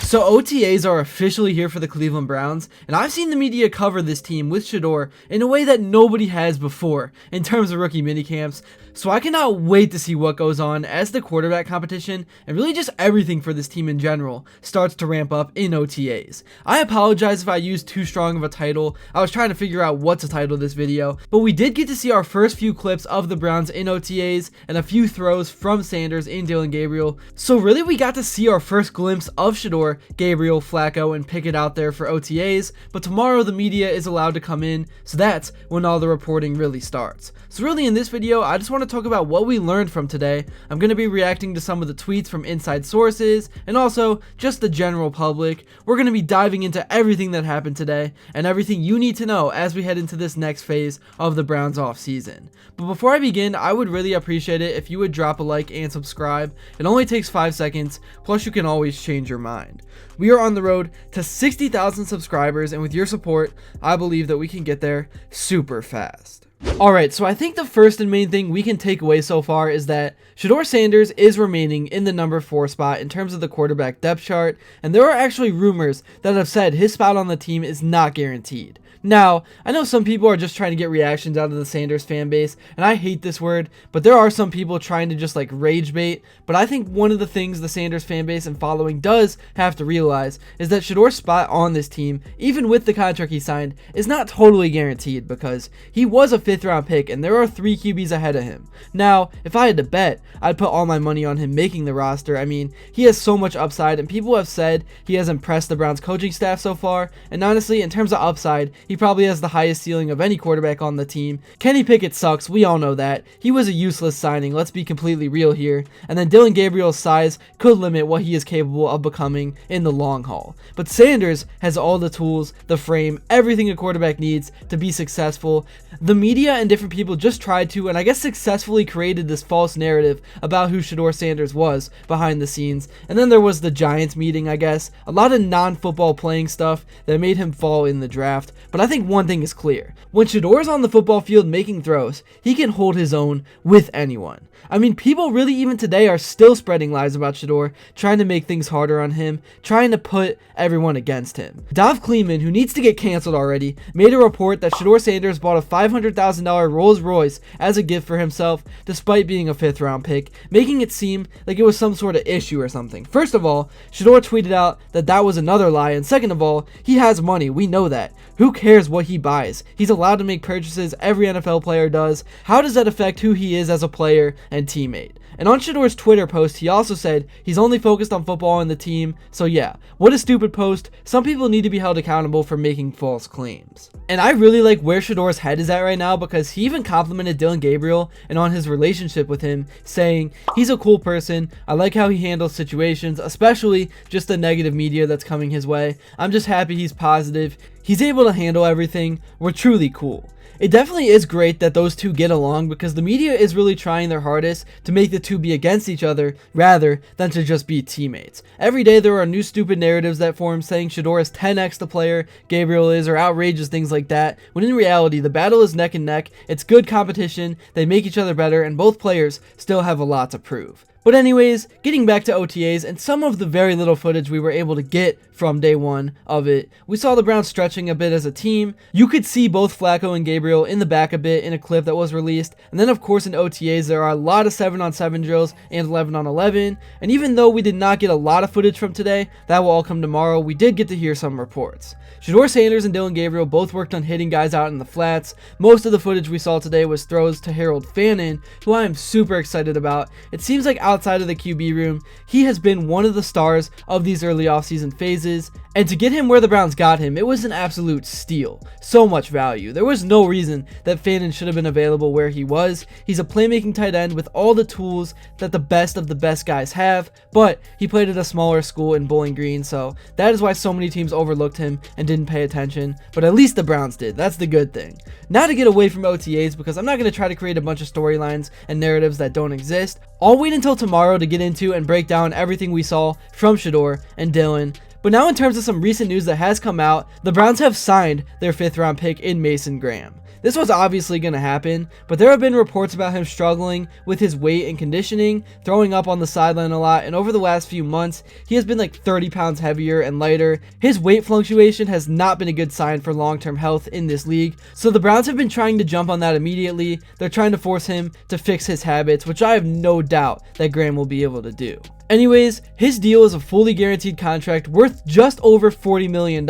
So OTAs are officially here for the Cleveland Browns, and I've seen the media cover this team with Shedeur in a way that nobody has before in terms of rookie minicamps. So I cannot wait to see what goes on as the quarterback competition and really just everything for this team in general starts to ramp up in OTAs. I apologize if I used too strong of a title. I was trying to figure out what to title this video, but we did get to see our first few clips of the Browns in OTAs and a few throws from Sanders in Dillon Gabriel. So really we got to see our first glimpse of Shedeur, Gabriel, Flacco, and Pickett out there for OTAs, but tomorrow the media is allowed to come in, so that's when all the reporting really starts. So really in this video, I just want to talk about what we learned from today. I'm going to be reacting to some of the tweets from inside sources, and also just the general public. We're going to be diving into everything that happened today, and everything you need to know as we head into this next phase of the Browns offseason. But before I begin, I would really appreciate it if you would drop a like and subscribe. It only takes 5 seconds, plus you can always change your mind. We are on the road to 60,000 subscribers, and with your support, I believe that we can get there super fast. Alright, so I think the first and main thing we can take away so far is that Shedeur Sanders is remaining in the number 4 spot in terms of the quarterback depth chart, and there are actually rumors that have said his spot on the team is not guaranteed. Now, I know some people are just trying to get reactions out of the Sanders fan base, and I hate this word, but there are some people trying to just like rage bait. But I think one of the things the Sanders fan base and following does have to realize is that Shedeur's spot on this team, even with the contract he signed, is not totally guaranteed because he was a 5th round pick and there are 3 QBs ahead of him. Now, if I had to bet, I'd put all my money on him making the roster. I mean, he has so much upside, and people have said he has impressed the Browns coaching staff so far, and honestly, in terms of upside, he probably has the highest ceiling of any quarterback on the team. Kenny Pickett sucks, we all know that. He was a useless signing, let's be completely real here. And then Dillon Gabriel's size could limit what he is capable of becoming in the long haul. But Sanders has all the tools, the frame, everything a quarterback needs to be successful. The media and different people just tried to, and I guess successfully created this false narrative about who Shedeur Sanders was behind the scenes. And then there was the Giants meeting, I guess. A lot of non-football playing stuff that made him fall in the draft. But I think one thing is clear. When Shedeur's on the football field making throws, he can hold his own with anyone. I mean, people really even today are still spreading lies about Shedeur, trying to make things harder on him, trying to put everyone against him. Dov Kleeman, who needs to get canceled already, made a report that Shedeur Sanders bought a $500,000 Rolls Royce as a gift for himself, despite being a 5th round pick, making it seem like it was some sort of issue or something. First of all, Shedeur tweeted out that that was another lie, and second of all, he has money, we know that. Who cares what he buys? He's allowed to make purchases every NFL player does. How does that affect who he is as a player and teammate? And on Shedeur's Twitter post, he also said he's only focused on football and the team. So yeah, what a stupid post. Some people need to be held accountable for making false claims. And I really like where Shedeur's head is at right now, because he even complimented Dillon Gabriel and on his relationship with him, saying he's a cool person. I like how he handles situations, especially just the negative media that's coming his way. I'm just happy he's positive. He's able to handle everything. We're truly cool. It definitely is great that those two get along, because the media is really trying their hardest to make the two be against each other rather than to just be teammates. Every day there are new stupid narratives that form saying Shedeur is 10x the player Gabriel is, or outrageous things like that, when in reality the battle is neck and neck. It's good competition, they make each other better, and both players still have a lot to prove. But anyways, getting back to OTAs and some of the very little footage we were able to get from day 1 of it, we saw the Browns stretching a bit as a team. You could see both Flacco and Gabriel in the back a bit in a clip that was released. And then of course in OTAs there are a lot of 7-on-7 drills and 11-on-11. And even though we did not get a lot of footage from today, that will all come tomorrow, we did get to hear some reports. Shedeur Sanders and Dillon Gabriel both worked on hitting guys out in the flats. Most of the footage we saw today was throws to Harold Fannin, who I am super excited about. It seems like outside of the QB room, he has been one of the stars of these early offseason phases, and to get him where the Browns got him, it was an absolute steal. So much value. There was no reason that Fannin should have been available where he was. He's a playmaking tight end with all the tools that the best of the best guys have, but he played at a smaller school in Bowling Green, so that is why so many teams overlooked him and didn't pay attention, but at least the Browns did. That's the good thing. Now to get away from OTAs, because I'm not going to try to create a bunch of storylines and narratives that don't exist. I'll wait until tomorrow to get into and break down everything we saw from Shedeur and Dillon. But now in terms of some recent news that has come out, the Browns have signed their 5th round pick in Mason Graham. This was obviously going to happen, but there have been reports about him struggling with his weight and conditioning, throwing up on the sideline a lot, and over the last few months, he has been like 30 pounds heavier and lighter. His weight fluctuation has not been a good sign for long-term health in this league, so the Browns have been trying to jump on that immediately. They're trying to force him to fix his habits, which I have no doubt that Graham will be able to do. Anyways, his deal is a fully guaranteed contract worth just over $40 million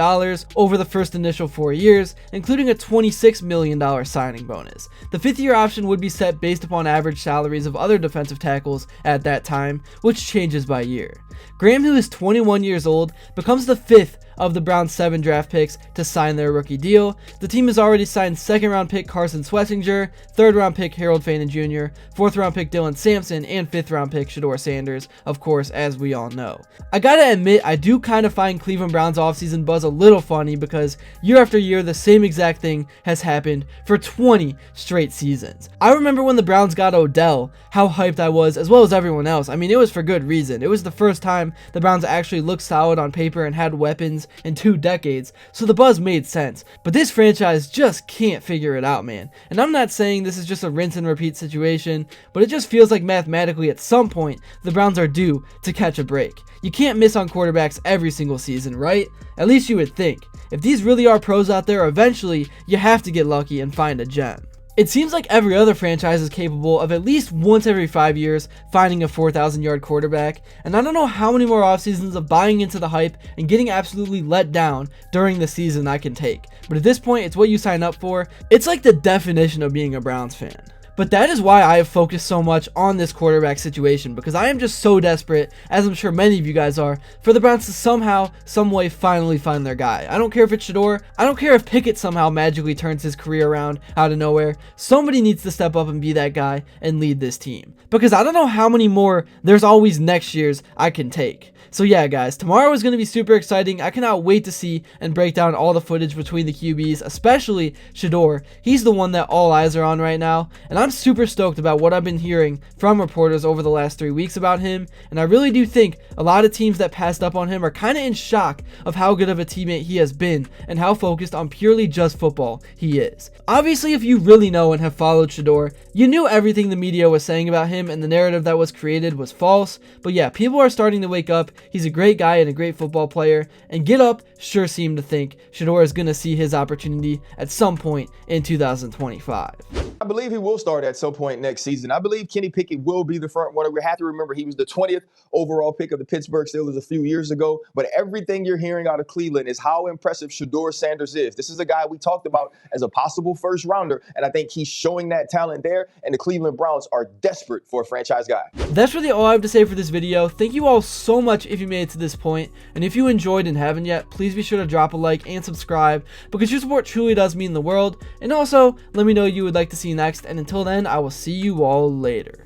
over the first initial 4 years, including a $26 million signing bonus. The 5th year option would be set based upon average salaries of other defensive tackles at that time, which changes by year. Graham, who is 21 years old, becomes the 5th of the Browns' 7 draft picks to sign their rookie deal. The team has already signed 2nd round pick Carson Swessinger, 3rd round pick Harold Fannin Jr., 4th round pick Dylan Sampson, and 5th round pick Shedeur Sanders, of course, as we all know. I gotta admit, I do kind of find Cleveland Browns offseason buzz a little funny because year after year, the same exact thing has happened for 20 straight seasons. I remember when the Browns got Odell, how hyped I was, as well as everyone else. I mean, it was for good reason. It was the first time the Browns actually looked solid on paper and had weapons in 2 decades, so the buzz made sense. But this franchise just can't figure it out, man. And I'm not saying this is just a rinse and repeat situation, but it just feels like mathematically at some point the Browns are due to catch a break. You can't miss on quarterbacks every single season, right? At least you would think. If these really are pros out there, eventually you have to get lucky and find a gem. It seems like every other franchise is capable of at least once every 5 years finding a 4,000-yard quarterback, and I don't know how many more off seasons of buying into the hype and getting absolutely let down during the season I can take. But at this point, it's what you sign up for. It's like the definition of being a Browns fan. But that is why I have focused so much on this quarterback situation, because I am just so desperate, as I'm sure many of you guys are, for the Browns to somehow, some way finally find their guy. I don't care if it's Shedeur. I don't care if Pickett somehow magically turns his career around out of nowhere. Somebody needs to step up and be that guy and lead this team, because I don't know how many more there's always next year's I can take. So yeah, guys, tomorrow is going to be super exciting. I cannot wait to see and break down all the footage between the QBs, especially Shedeur. He's the one that all eyes are on right now, and I'm super stoked about what I've been hearing from reporters over the last 3 weeks about him, and I really do think a lot of teams that passed up on him are kind of in shock of how good of a teammate he has been and how focused on purely just football he is. Obviously, if you really know and have followed Shedeur, you knew everything the media was saying about him and the narrative that was created was false, but yeah, people are starting to wake up. He's a great guy and a great football player, and Get Up sure seemed to think Shedeur is going to see his opportunity at some point in 2025. I believe he will start at some point next season. I believe Kenny Pickett will be the front runner. We have to remember he was the 20th overall pick of the Pittsburgh Steelers a few years ago. But everything you're hearing out of Cleveland is how impressive Shedeur Sanders is. This is a guy we talked about as a possible first rounder, and I think he's showing that talent there, and the Cleveland Browns are desperate for a franchise guy. That's really all I have to say for this video. Thank you all so much if you made it to this point, and if you enjoyed and haven't yet, please be sure to drop a like and subscribe, because your support truly does mean the world. And also, let me know what you would like to see next, and until then, I will see you all later.